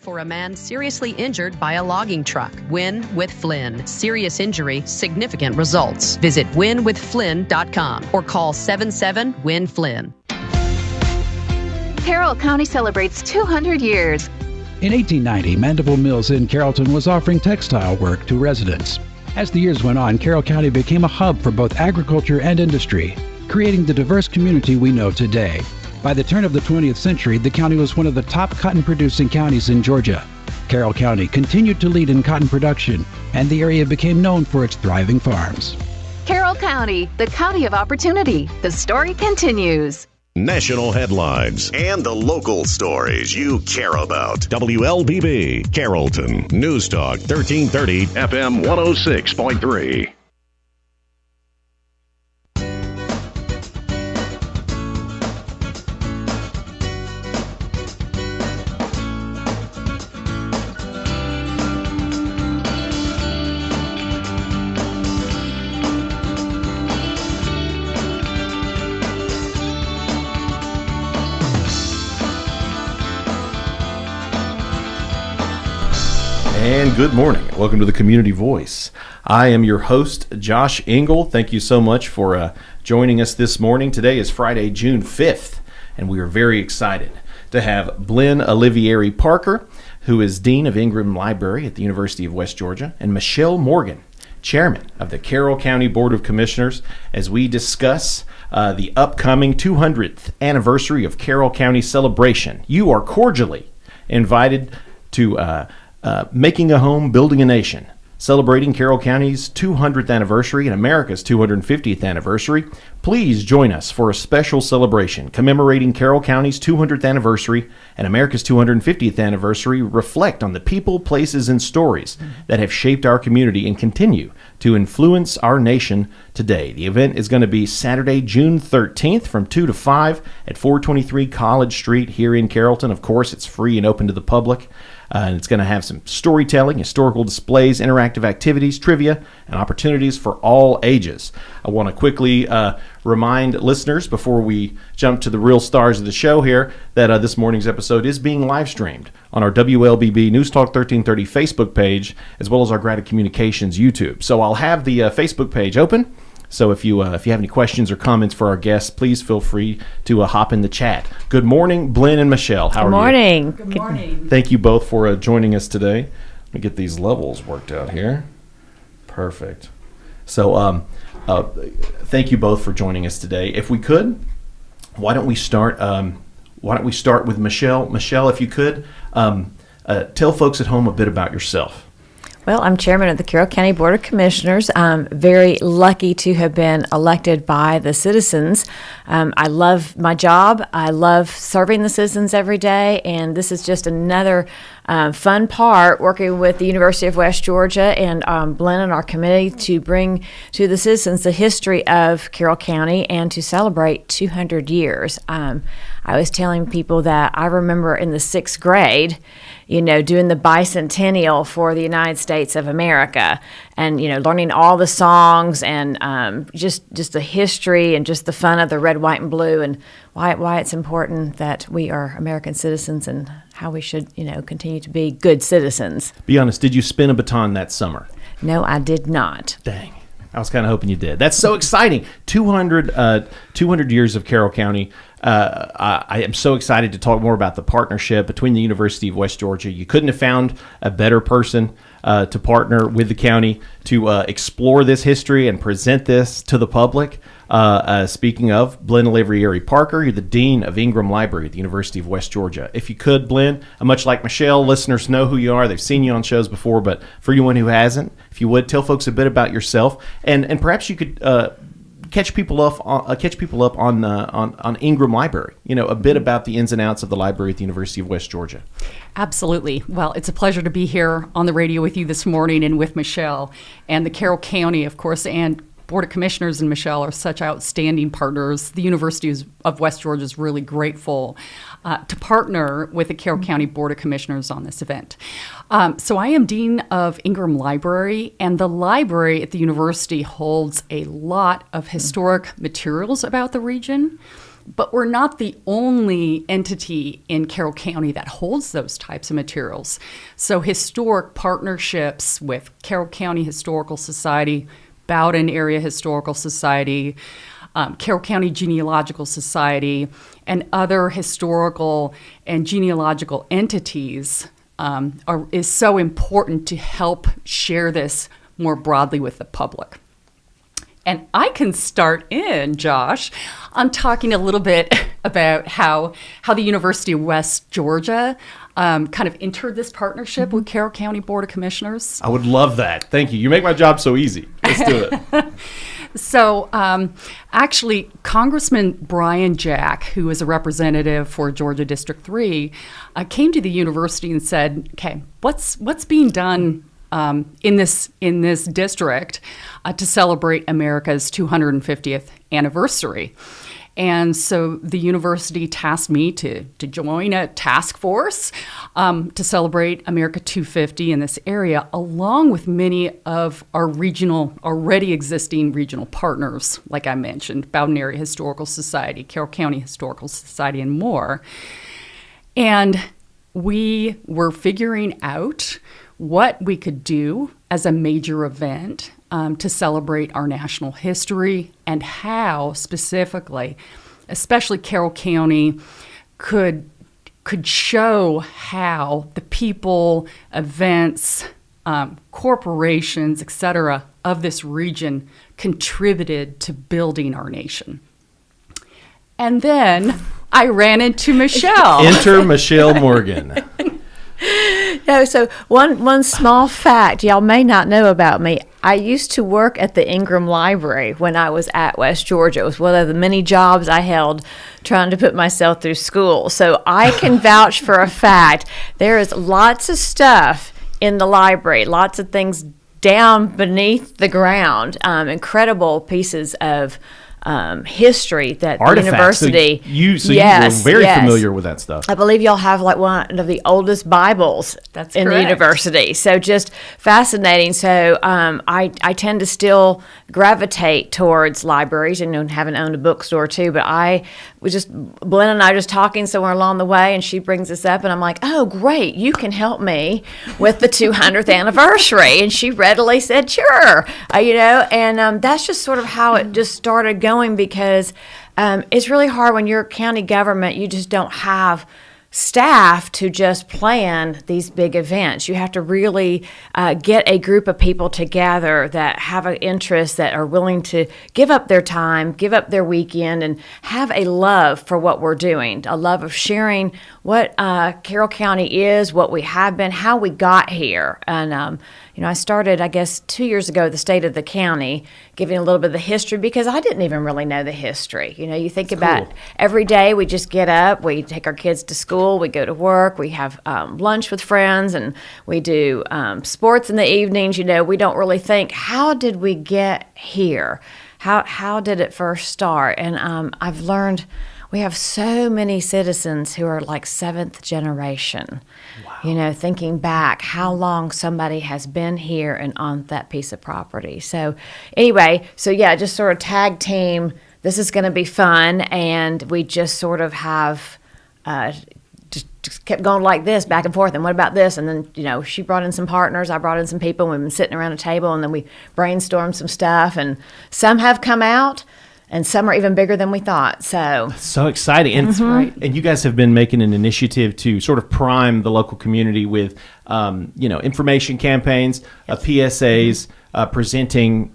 for a man seriously injured by a logging truck. Win with Flynn. Serious injury, significant results. Visit winwithflynn.com or call 77-WIN-FLYNN. Carroll County celebrates 200 years. In 1890, Mandeville Mills in Carrollton was offering textile work to residents. As the years went on, Carroll County became a hub for both agriculture and industry, creating the diverse community we know today. By the turn of the 20th century, the county was one of the top cotton-producing counties in Georgia. Carroll County continued to lead in cotton production, and the area became known for its thriving farms. Carroll County, the county of opportunity. The story continues. National headlines and the local stories you care about. WLBB, Carrollton. News Talk 1330, FM 106.3. And good morning. Welcome to the Community Voice. I am your host, Josh Engel. Thank you so much for joining us this morning. Today is Friday, June 5th, and we are very excited to have Blynne Olivieri Parker, who is Dean of Ingram Library at the University of West Georgia, and Michelle Morgan, Chairman of the Carroll County Board of Commissioners, as we discuss the upcoming 200th anniversary of Carroll County celebration. You are cordially invited to Making a Home, Building a Nation, celebrating Carroll County's 200th anniversary and America's 250th anniversary. Please join us for a special celebration commemorating Carroll County's 200th anniversary and America's 250th anniversary. Reflect on the people, places, and stories that have shaped our community and continue to influence our nation today. The event is going to be Saturday, June 13th from 2 to 5 at 423 College Street here in Carrollton. Of course, it's free and open to the public. And it's going to have some storytelling, historical displays, interactive activities, trivia, and opportunities for all ages. I want to quickly remind listeners before we jump to the real stars of the show here that this morning's episode is being live streamed on our WLBB News Talk 1330 Facebook page, as well as our Graded Communications YouTube. So I'll have the Facebook page open. So if you have any questions or comments for our guests, please feel free to hop in the chat. Good morning, Blynne and Michelle. How are you? Good morning. Good morning. Thank you both for joining us today. Let me get these levels worked out here. Perfect. So thank you both for joining us today. If we could, why don't we start with Michelle? Michelle, if you could, tell folks at home a bit about yourself. Well, I'm chairman of the Carroll County Board of Commissioners. I'm very lucky to have been elected by the citizens. I love my job. I love serving the citizens every day, and this is just another fun part working with the University of West Georgia and Blynne and our committee to bring to the citizens the history of Carroll County and to celebrate 200 years. I was telling people that I remember in the 6th grade, doing the bicentennial for the United States of America and, learning all the songs and just the history and just the fun of the red, white, and blue and why it's important that we are American citizens and how we should, continue to be good citizens. Be honest, did you spin a baton that summer? No, I did not. Dang. I was kind of hoping you did. That's so exciting. 200 years of Carroll County. I am so excited to talk more about the partnership between the University of West Georgia. You couldn't have found a better person to partner with the county to explore this history and present this to the public. Speaking of, Blynne Olivieri Parker, you're the Dean of Ingram Library at the University of West Georgia. If you could, Blynne, much like Michelle, listeners know who you are. They've seen you on shows before, but for anyone who hasn't, if you would, tell folks a bit about yourself, and perhaps you could catch people up on Ingram Library. A bit about the ins and outs of the library at the University of West Georgia. Absolutely. Well, it's a pleasure to be here on the radio with you this morning and with Michelle and the Carroll County, of course, and Board of Commissioners and Michelle are such outstanding partners. The University of West Georgia is really grateful to partner with the Carroll County Board of Commissioners on this event. So I am Dean of Ingram Library, and the library at the university holds a lot of historic materials about the region. But we're not the only entity in Carroll County that holds those types of materials. So historic partnerships with Carroll County Historical Society, Bowden Area Historical Society, Carroll County Genealogical Society, and other historical and genealogical entities is so important to help share this more broadly with the public. And I can start in, Josh, on talking a little bit about how the University of West Georgia kind of entered this partnership with Carroll County Board of Commissioners. I would love that. Thank you. You make my job so easy. Let's do it. So actually, Congressman Brian Jack, who is a representative for Georgia District 3, came to the university and said, okay, what's being done in this district to celebrate America's 250th anniversary? And so the university tasked me to join a task force to celebrate America 250 in this area, along with many of our already existing regional partners, like I mentioned, Bowden Area Historical Society, Carroll County Historical Society, and more. And we were figuring out what we could do as a major event to celebrate our national history, and how specifically, especially Carroll County, could show how the people, events, corporations, etc., of this region contributed to building our nation. And then I ran into Michelle. Enter Michelle Morgan. No, so one small fact y'all may not know about me. I used to work at the Ingram Library when I was at West Georgia. It was one of the many jobs I held trying to put myself through school. So I can vouch for a fact. There is lots of stuff in the library, lots of things down beneath the ground, incredible pieces of history that Artifacts. the university. So you were very familiar with that stuff. I believe y'all have like one of the oldest Bibles in the university. So just fascinating. So I tend to still gravitate towards libraries, and haven't owned a bookstore too. But I was Blynne and I just talking somewhere along the way, and she brings this up, and I'm like, oh, great, you can help me with the 200th anniversary. And she readily said, sure. And that's just sort of how it just started going, because it's really hard when you're county government. You just don't have staff to just plan these big events. You have to really get a group of people together that have an interest, that are willing to give up their time, give up their weekend, and have a love for what we're doing, a love of sharing what Carroll County is, what we have been, how we got here. And I started, I guess, 2 years ago, the state of the county, giving a little bit of the history, because I didn't even really know the history. You think about every day we just get up, we take our kids to school, we go to work, we have lunch with friends, and we do sports in the evenings. We don't really think, how did we get here? How did it first start? And I've learned we have so many citizens who are like seventh generation. Wow. Thinking back how long somebody has been here and on that piece of property. So anyway, just sort of tag team, this is going to be fun. And we just sort of have just kept going like this, back and forth. And what about this? And then, she brought in some partners, I brought in some people, and we've been sitting around a table, and then we brainstormed some stuff, and some have come out, and some are even bigger than we thought. So exciting. And, and you guys have been making an initiative to sort of prime the local community with, information campaigns, PSAs, presenting,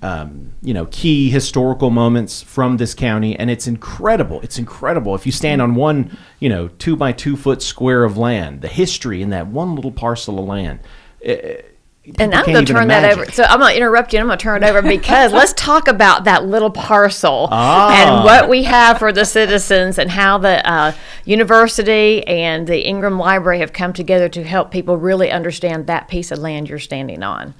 key historical moments from this county. And it's incredible. It's incredible. If you stand on one, 2 by 2 foot square of land, the history in that one little parcel of land, and I'm going to turn that over. So I'm going to interrupt you, and I'm going to turn it over, because let's talk about that little parcel and what we have for the citizens, and how the university and the Ingram Library have come together to help people really understand that piece of land you're standing on.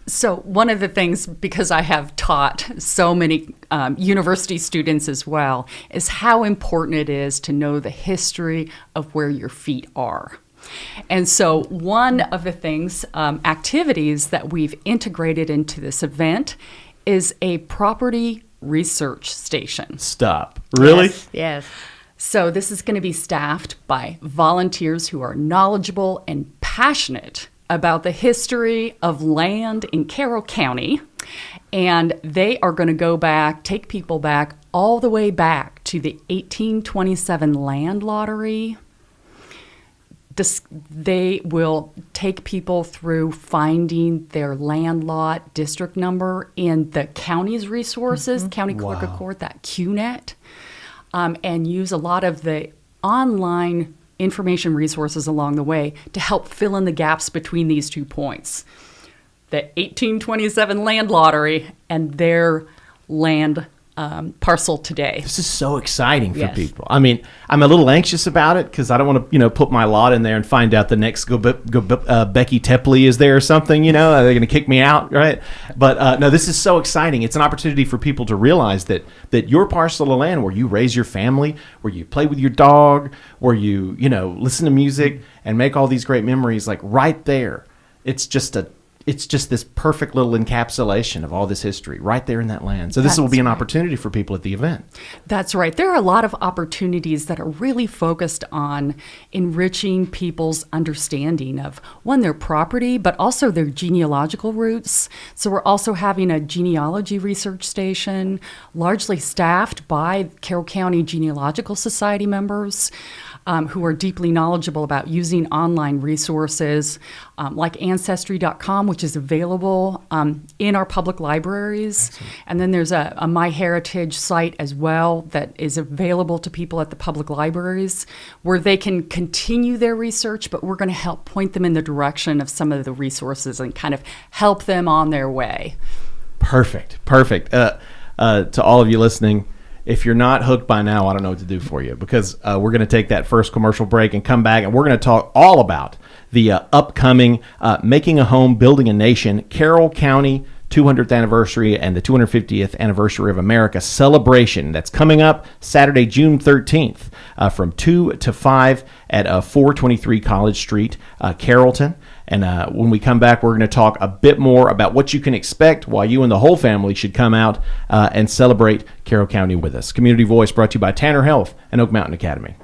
So one of the things, because I have taught so many university students as well, is how important it is to know the history of where your feet are. And so one of the things, activities that we've integrated into this event, is a property research station. Stop. Really? Yes. So this is going to be staffed by volunteers who are knowledgeable and passionate about the history of land in Carroll County. And they are going to take people back all the way back to the 1827 land lottery. They will take people through finding their land lot district number in the county's resources, County Clerk of Court, that QNet. And use a lot of the online information resources along the way to help fill in the gaps between these 2 points. The 1827 land lottery and their land parcel today. This is so exciting for people. I mean, I'm a little anxious about it because I don't want to, put my lot in there and find out the next Becky Tepley is there or something. Are they going to kick me out, right? But no, this is so exciting. It's an opportunity for people to realize that your parcel of land, where you raise your family, where you play with your dog, where you listen to music and make all these great memories, like right there, it's just this perfect little encapsulation of all this history right there in that land. So this will be an opportunity for people at the event. That's right. There are a lot of opportunities that are really focused on enriching people's understanding of, one, their property, but also their genealogical roots. So we're also having a genealogy research station, largely staffed by Carroll County Genealogical Society members. Who are deeply knowledgeable about using online resources like Ancestry.com, which is available in our public libraries. Excellent. And then there's a MyHeritage site as well that is available to people at the public libraries where they can continue their research, but we're going to help point them in the direction of some of the resources and kind of help them on their way. Perfect. To all of you listening, if you're not hooked by now, I don't know what to do for you, because we're going to take that first commercial break and come back, and we're going to talk all about the upcoming Making a Home, Building a Nation, Carroll County 200th anniversary and the 250th anniversary of America celebration. That's coming up Saturday, June 13th from 2 to 5 at 423 College Street, Carrollton. And when we come back, we're going to talk a bit more about what you can expect, why you and the whole family should come out and celebrate Carroll County with us. Community Voice brought to you by Tanner Health and Oak Mountain Academy.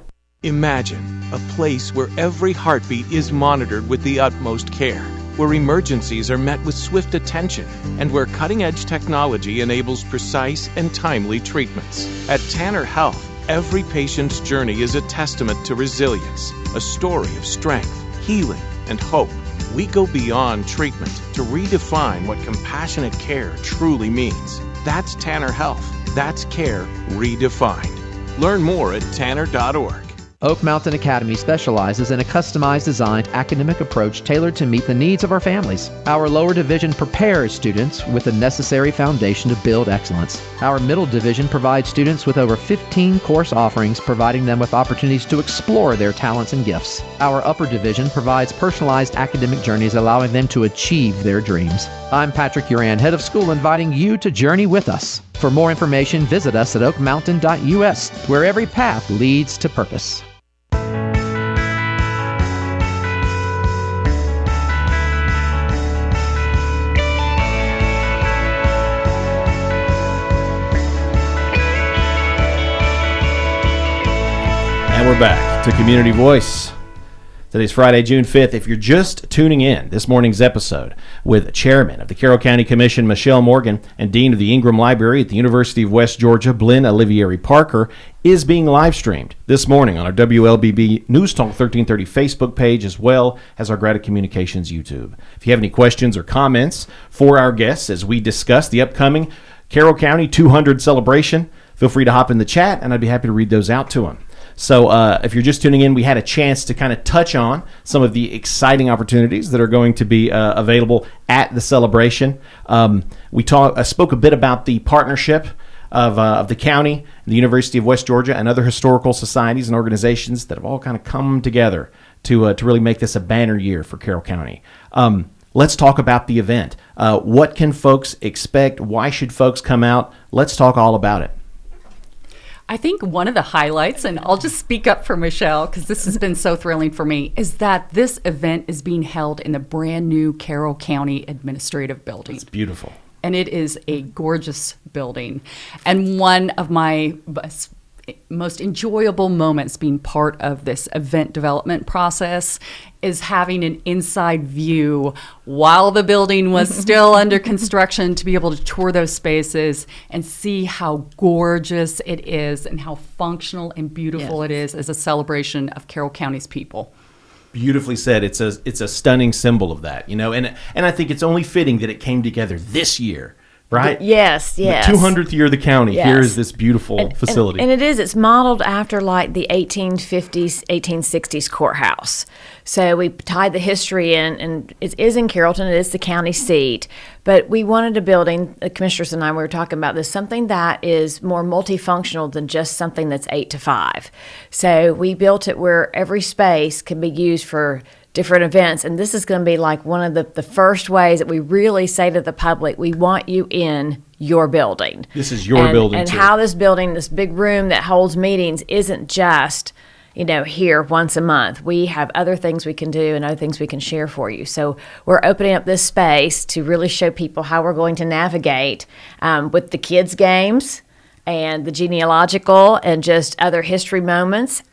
Imagine a place where every heartbeat is monitored with the utmost care, where emergencies are met with swift attention, and where cutting-edge technology enables precise and timely treatments. At Tanner Health, every patient's journey is a testament to resilience, a story of strength, healing, and hope. We go beyond treatment to redefine what compassionate care truly means. That's Tanner Health. That's care redefined. Learn more at tanner.org. Oak Mountain Academy specializes in a customized designed academic approach tailored to meet the needs of our families. Our lower division prepares students with the necessary foundation to build excellence. Our middle division provides students with over 15 course offerings, providing them with opportunities to explore their talents and gifts. Our upper division provides personalized academic journeys, allowing them to achieve their dreams. I'm Patrick Uran, head of school, inviting you to journey with us. For more information, visit us at oakmountain.us, where every path leads to purpose. And we're back to Community Voice. Today's Friday, June 5th. If you're just tuning in, this morning's episode with Chairman of the Carroll County Commission, Michelle Morgan, and Dean of the Ingram Library at the University of West Georgia, Blynne Olivieri Parker, is being live streamed this morning on our WLBB News Talk 1330 Facebook page, as well as our Grata Communications YouTube. If you have any questions or comments for our guests as we discuss the upcoming Carroll County 200 celebration, feel free to hop in the chat, and I'd be happy to read those out to them. So if you're just tuning in, we had a chance to kind of touch on some of the exciting opportunities that are going to be available at the celebration. We spoke a bit about the partnership of the county, the University of West Georgia, and other historical societies and organizations that have all kind of come together to really make this a banner year for Carroll County. Let's talk about the event. What can folks expect? Why should folks come out? Let's talk all about it. I think one of the highlights, and I'll just speak up for Michelle because this has been so thrilling for me, is that this event is being held in the brand new Carroll County Administrative Building. It's beautiful. and it is a gorgeous building. And one of my most enjoyable moments being part of this event development process is having an inside view while the building was still under construction, to be able to tour those spaces and see how gorgeous it is and how functional and beautiful it is as a celebration of Carroll County's people. Beautifully said. It's a stunning symbol of that, and I think it's only fitting that it came together this year. Right? Yes. The 200th year of the county. Yes. Here is this beautiful facility. And it's modeled after like the 1850s, 1860s courthouse. So we tied the history in, and it is in Carrollton. It is the county seat. But we wanted a building, the commissioners and I, we were talking about this, something that is more multifunctional than just something that's 8 to 5. So we built it where every space can be used for different events, and this is going to be like one of the first ways that we really say to the public, we want you in your building. This is your building, and too. How this building, this big room that holds meetings, isn't just here once a month. We have other things we can do and other things we can share for you. So we're opening up this space to really show people how we're going to navigate with the kids' games and the genealogical and just other history moments.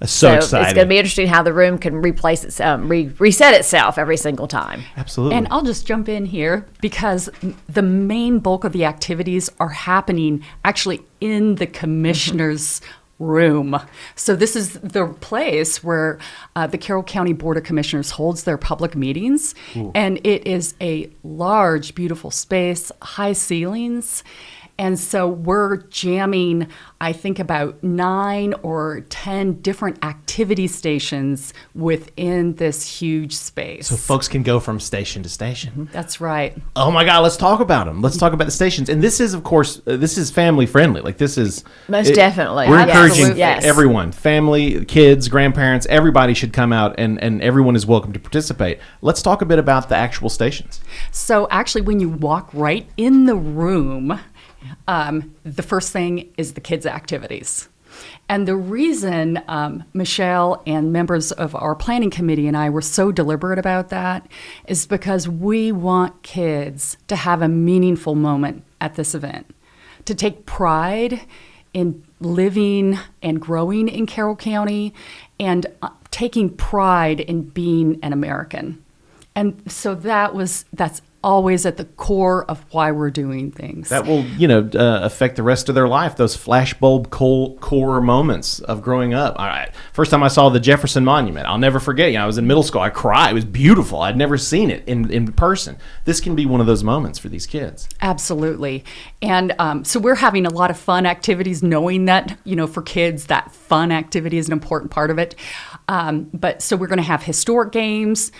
So exciting. It's going to be interesting how the room can replace itself, reset itself every single time. Absolutely. And I'll just jump in here because the main bulk of the activities are happening actually in the commissioner's room. So this is the place where the Carroll County Board of Commissioners holds their public meetings. Ooh. And it is a large, beautiful space, high ceilings. And so we're jamming, I think, about 9 or 10 different activity stations within this huge space. So folks can go from station to station. Mm-hmm. That's right. Oh my God, let's talk about them. Let's talk about the stations. And this is, of course, this is family friendly. Like this is... Most definitely. We're encouraging everyone, family, kids, grandparents, everybody should come out and everyone is welcome to participate. Let's talk a bit about the actual stations. So actually, when you walk right in the room... the first thing is the kids' activities. And the reason Michelle and members of our planning committee and I were so deliberate about that is because we want kids to have a meaningful moment at this event, to take pride in living and growing in Carroll County and taking pride in being an American. And so that's always at the core of why we're doing things. That will, affect the rest of their life, those flashbulb core moments of growing up. All right. First time I saw the Jefferson Monument, I'll never forget. I was in middle school. I cried. It was beautiful. I'd never seen it in person. This can be one of those moments for these kids. Absolutely. And so we're having a lot of fun activities, knowing that, for kids, that fun activity is an important part of it. But so we're going to have historic games,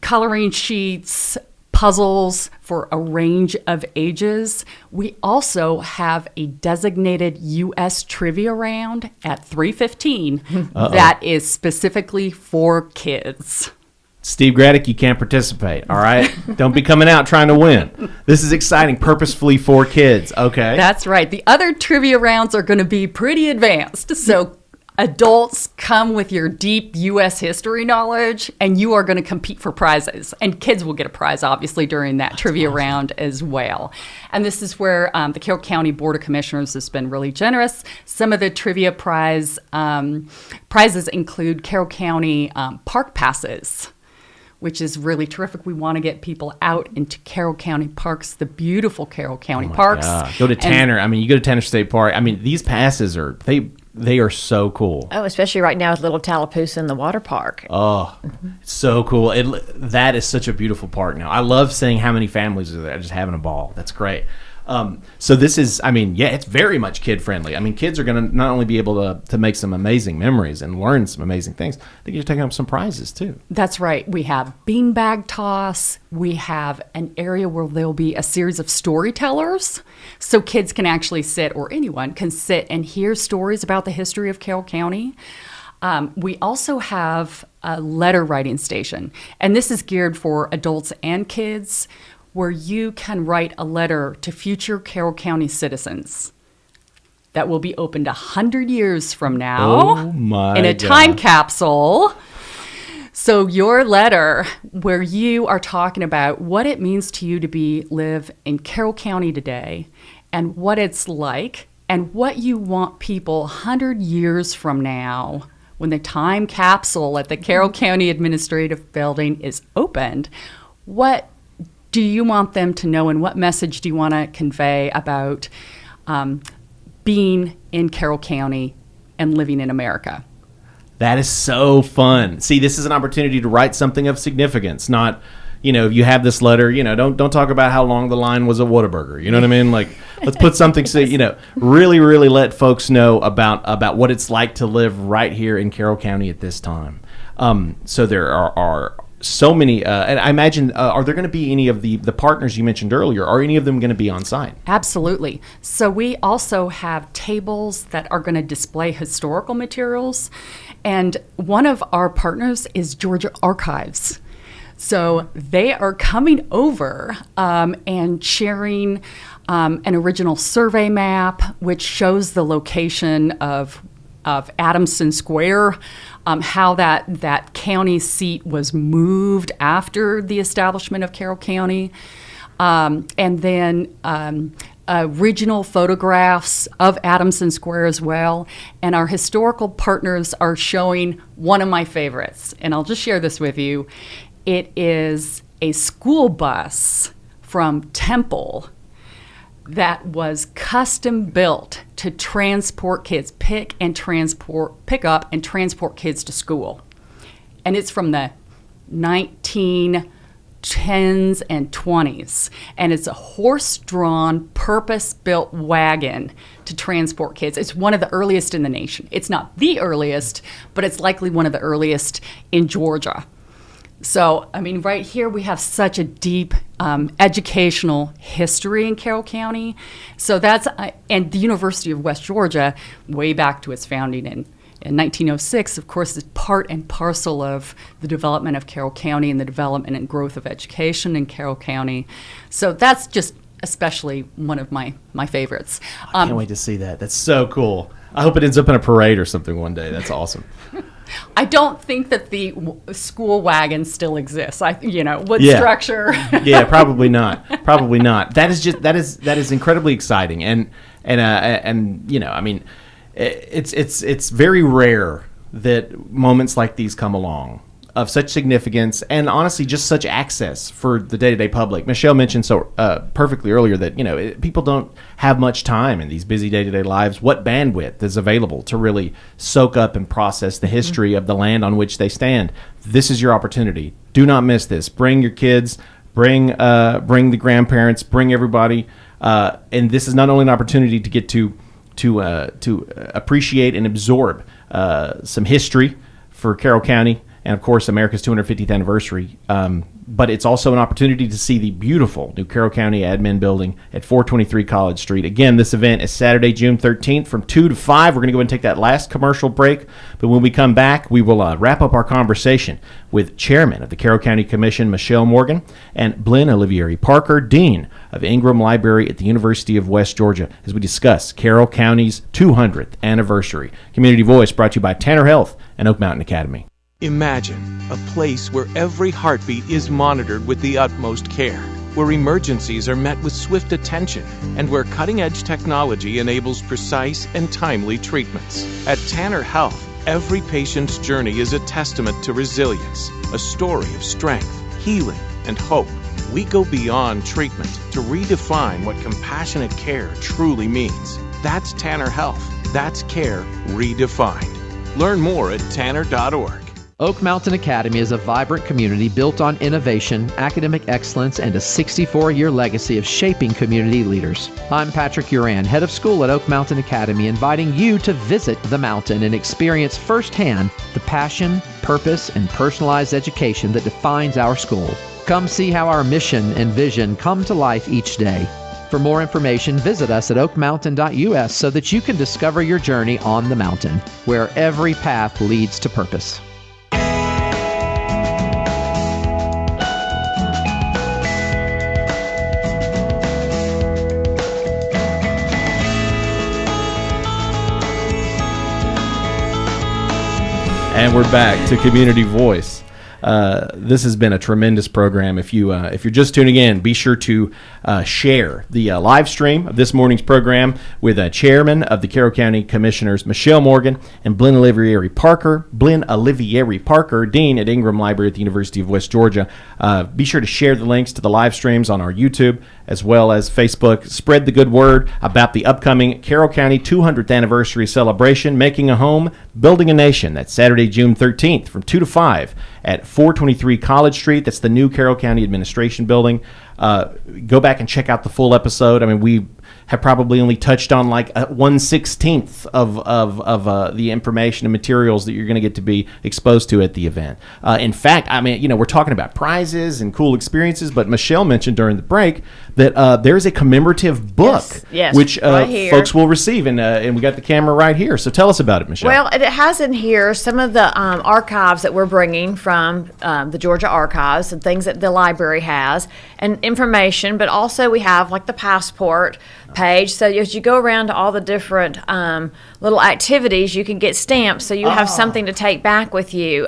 coloring sheets, puzzles for a range of ages. We also have a designated U.S. trivia round at 3:15 that is specifically for kids. Steve Graddick, you can't participate, all right? Don't be coming out trying to win. This is exciting, purposefully for kids, okay? That's right. The other trivia rounds are going to be pretty advanced, so adults come with your deep U.S. history knowledge, and you are going to compete for prizes. And kids will get a prize, obviously, during that trivia round as well. And this is where the Carroll County Board of Commissioners has been really generous. Some of the trivia prizes include Carroll County park passes, which is really terrific. We want to get people out into Carroll County parks, the beautiful Carroll County parks. God. Go to Tanner. You go to Tanner State Park. These passes are... They are so cool. Oh, especially right now with Little Tallapoosa in the water park. Oh, it's so cool. That is such a beautiful park now. I love seeing how many families are there just having a ball. That's great. So this is, it's very much kid-friendly. Kids are going to not only be able to make some amazing memories and learn some amazing things, they get to take up some prizes, too. That's right. We have beanbag toss. We have an area where there'll be a series of storytellers, so kids can actually sit, or anyone can sit and hear stories about the history of Carroll County. We also have a letter writing station, and this is geared for adults and kids, where you can write a letter to future Carroll County citizens that will be opened 100 years from now in a time capsule. So your letter where you are talking about what it means to you to live in Carroll County today and what it's like and what you want people 100 years from now when the time capsule at the Carroll County Administrative Building is opened, what do you want them to know and what message do you want to convey about being in Carroll County and living in America? That is so fun. See, this is an opportunity to write something of significance, not, you have this letter, don't talk about how long the line was at Whataburger. You know what I mean? Like, let's put something, really, really let folks know about what it's like to live right here in Carroll County at this time. So there are so many, and I imagine, are there going to be any of the partners you mentioned earlier? Are any of them going to be on site? Absolutely. So we also have tables that are going to display historical materials. And one of our partners is Georgia Archives. So they are coming over and sharing an original survey map, which shows the location of Adamson Square, how that county seat was moved after the establishment of Carroll County, and then original photographs of Adamson Square as well. And our historical partners are showing one of my favorites, and I'll just share this with you. It is a school bus from Temple that was custom built to transport kids, pick up and transport kids to school. And it's from the 1910s and 20s. And it's a horse-drawn, purpose-built wagon to transport kids. It's one of the earliest in the nation. It's not the earliest, but it's likely one of the earliest in Georgia. So, right here we have such a deep educational history in Carroll County. So that's, and the University of West Georgia, way back to its founding in 1906, of course, is part and parcel of the development of Carroll County and the development and growth of education in Carroll County. So that's just especially one of my favorites. I can't wait to see that. That's so cool. I hope it ends up in a parade or something one day. That's awesome. I don't think that the school wagon still exists. Structure? Yeah, probably not. Probably not. That is incredibly exciting, and it's very rare that moments like these come along of such significance and honestly just such access for the day-to-day public. Michelle mentioned so perfectly earlier that people don't have much time in these busy day-to-day lives. What bandwidth is available to really soak up and process the history of the land on which they stand? This is your opportunity. Do not miss this. Bring your kids, bring the grandparents, bring everybody, and this is not only an opportunity to get to appreciate and absorb some history for Carroll County, and of course America's 250th anniversary, but it's also an opportunity to see the beautiful new Carroll County Admin Building at 423 College Street. Again, this event is Saturday, June 13th from 2 to 5. We're going to go and take that last commercial break, but when we come back, we will wrap up our conversation with Chairman of the Carroll County Commission, Michelle Morgan, and Blynne Olivieri Parker, Dean of Ingram Library at the University of West Georgia, as we discuss Carroll County's 200th anniversary. Community Voice brought to you by Tanner Health and Oak Mountain Academy. Imagine a place where every heartbeat is monitored with the utmost care, where emergencies are met with swift attention, and where cutting-edge technology enables precise and timely treatments. At Tanner Health, every patient's journey is a testament to resilience, a story of strength, healing, and hope. We go beyond treatment to redefine what compassionate care truly means. That's Tanner Health. That's care redefined. Learn more at tanner.org. Oak Mountain Academy is a vibrant community built on innovation, academic excellence, and a 64-year legacy of shaping community leaders. I'm Patrick Uran, head of school at Oak Mountain Academy, inviting you to visit the mountain and experience firsthand the passion, purpose, and personalized education that defines our school. Come see how our mission and vision come to life each day. For more information, visit us at oakmountain.us so that you can discover your journey on the mountain, where every path leads to purpose. And we're back to Community Voice. this has been a tremendous program. If you're just tuning in, be sure to share the live stream of this morning's program with Chairman of the Carroll County Commissioners Michelle Morgan and Blynne Olivieri Parker, Dean at Ingram Library at the University of West Georgia. Be sure to share the links to the live streams on our YouTube as well as Facebook. Spread the good word about the upcoming Carroll County 200th anniversary celebration, Making a Home, Building a Nation. That's Saturday, June 13th from 2 to 5 at 423 College Street. That's the new Carroll County Administration Building. Go back and check out the full episode. I mean, we have probably only touched on like 1/16 of the information and materials that you're going to get to be exposed to at the event. In fact, I mean, we're talking about prizes and cool experiences, but Michelle mentioned during the break that there's a commemorative book, yes, which right folks will receive, and we got the camera right here. So tell us about it, Michelle. Well, it has in here some of the archives that we're bringing from the Georgia Archives and things that the library has and information, but also we have like the passport page. So as you go around to all the different little activities, you can get stamps, so you have something to take back with you.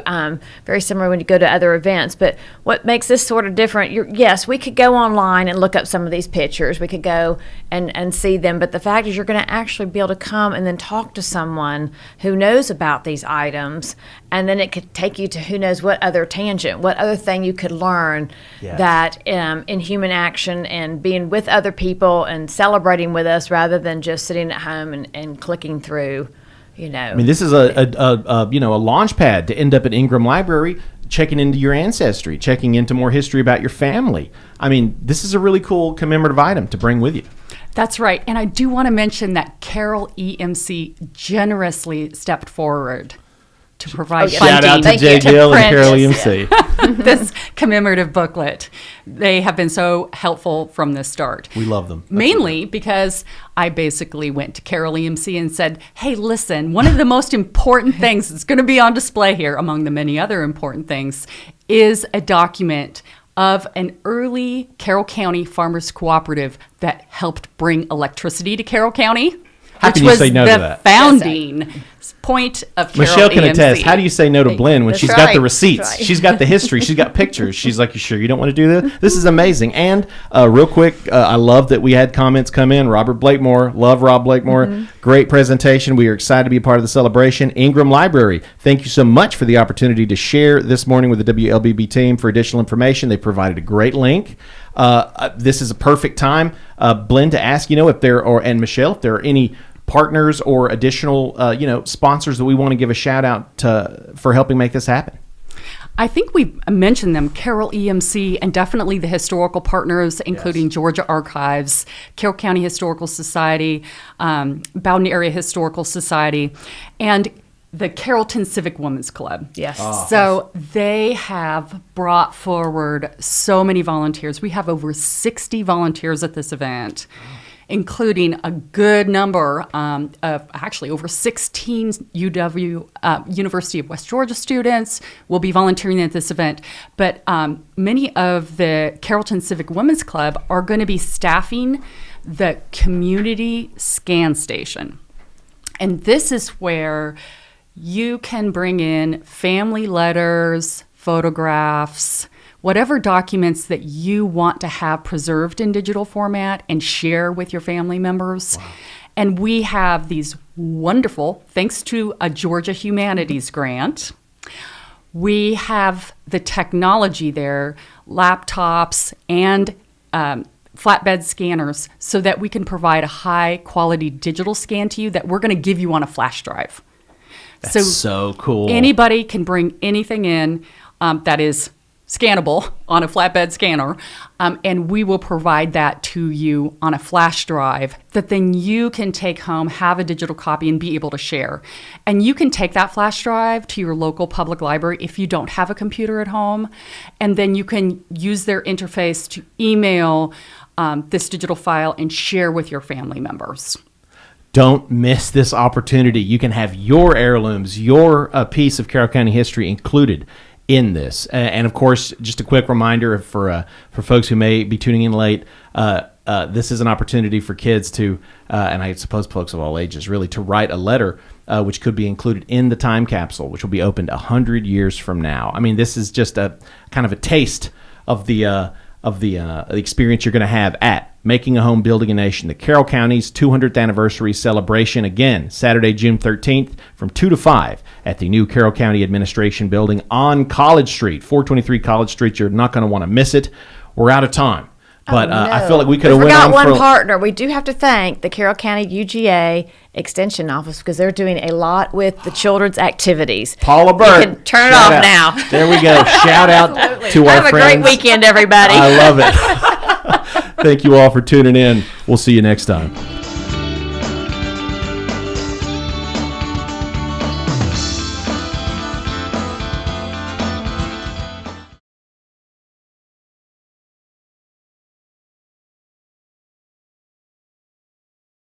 Very similar when you go to other events. But what makes this sort of different, yes, we could go online and look up some of these pictures. We could go and see them. But the fact is you're going to actually be able to come and then talk to someone who knows about these items. And then it could take you to who knows what other tangent, what other thing you could learn that in human action and being with other people and celebrating with us rather than just sitting at home and clicking through, I mean, this is a launch pad to end up at Ingram Library, checking into your ancestry, checking into more history about your family. I mean, this is a really cool commemorative item to bring with you. That's right. And I do want to mention that Carroll EMC generously stepped forward to provide funding. Shout out to Jay Gill and Carroll EMC. This commemorative booklet. They have been so helpful from the start. We love them. Mainly because I basically went to Carroll EMC and said, hey, listen, one of the most important things that's going to be on display here, among the many other important things, is a document of an early Carroll County Farmers Cooperative that helped bring electricity to Carroll County. How can you say no to that? Founding point of Carroll Michelle can EMC. attest. How do you say no to Blynne when she's got the receipts? Right. She's got the history. She's got pictures. She's like, you sure you don't want to do this? This is amazing. And real quick, I love that we had comments come in. Robert Blakemore. Love Rob Blakemore. Mm-hmm. Great presentation. We are excited to be a part of the celebration. Ingram Library, thank you so much for the opportunity to share this morning with the WLBB team. For additional information, they provided a great link. This is a perfect time, Blynne, to ask, if there are, and Michelle, if there are any partners or additional, sponsors that we want to give a shout out to for helping make this happen. I think we mentioned them, Carroll EMC, and definitely the historical partners, including Georgia Archives, Carroll County Historical Society, Bowden Area Historical Society, and the Carrollton Civic Women's Club. Yes. So they have brought forward so many volunteers. We have over 60 volunteers at this event, including a good number of actually over 16 University of West Georgia students will be volunteering at this event. But many of the Carrollton Civic Women's Club are going to be staffing the community scan station. And this is where you can bring in family letters, photographs, whatever documents that you want to have preserved in digital format and share with your family members. Wow. And we have these wonderful, thanks to a Georgia Humanities grant, we have the technology there, laptops and flatbed scanners, so that we can provide a high quality digital scan to you that we're going to give you on a flash drive. That's so cool. Anybody can bring anything in that is scannable on a flatbed scanner, and we will provide that to you on a flash drive that then you can take home, have a digital copy, and be able to share. And you can take that flash drive to your local public library if you don't have a computer at home, and then you can use their interface to email this digital file and share with your family members. Don't miss this opportunity. You can have your heirlooms, your piece of Carroll County history included in this. And of course, just a quick reminder for folks who may be tuning in late, this is an opportunity for kids to, and I suppose folks of all ages, really, to write a letter which could be included in the time capsule, which will be opened 100 years from now. I mean, this is just a kind of a taste of the experience you're going to have at Making a Home, Building a Nation, the Carroll County's 200th anniversary celebration. Again, Saturday, June 13th from 2 to 5 at the new Carroll County Administration Building on College Street, 423 College Street. You're not going to want to miss it. We're out of time. But I feel like we could have went on for one partner. We do have to thank the Carroll County UGA Extension Office because they're doing a lot with the children's activities. Paula Bird. You can turn it off now. There we go. Shout out to our friends. Have a great weekend, everybody. I love it. Thank you all for tuning in. We'll see you next time.